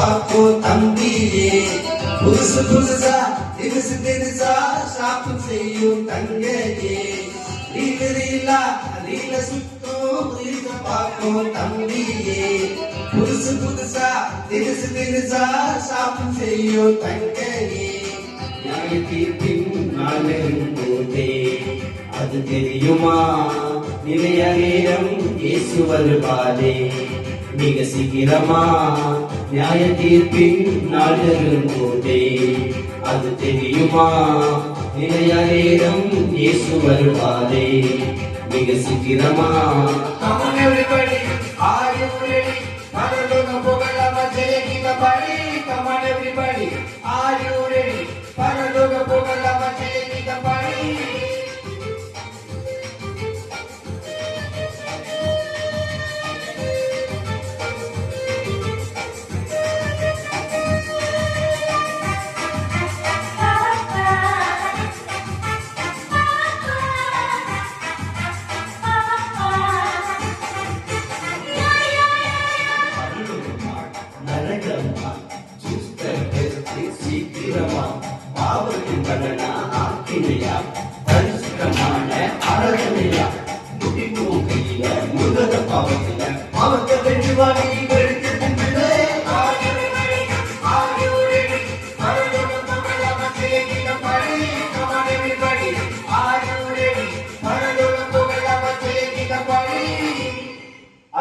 பார்ப்போம் தம்பியே. புதுசு புதுசா தினுசு தினுசா ஷாப்பிங் செய்யும் தங்கையே. ரீல சுத்தும் ரீல பார்ப்போம் தம்பியே. புதுசு புதுசா தினுசு தினுசா ஷாப்பிங் செய்யும் தங்கையே. நியாய தீர்ப்பின் நாள் நெருங்குதே, அது தெரியுமா? நிலைய நேரம் இயேசு வருவாரே மிக சீக்கிரமா. நியாய தீர்ப்பின் நாள் நெருங்குதே, அது தெரியுமா? நிலைய நேரம் இயேசு வருவாரே மிக சீக்கிரமா. Come on everybody, are you ready?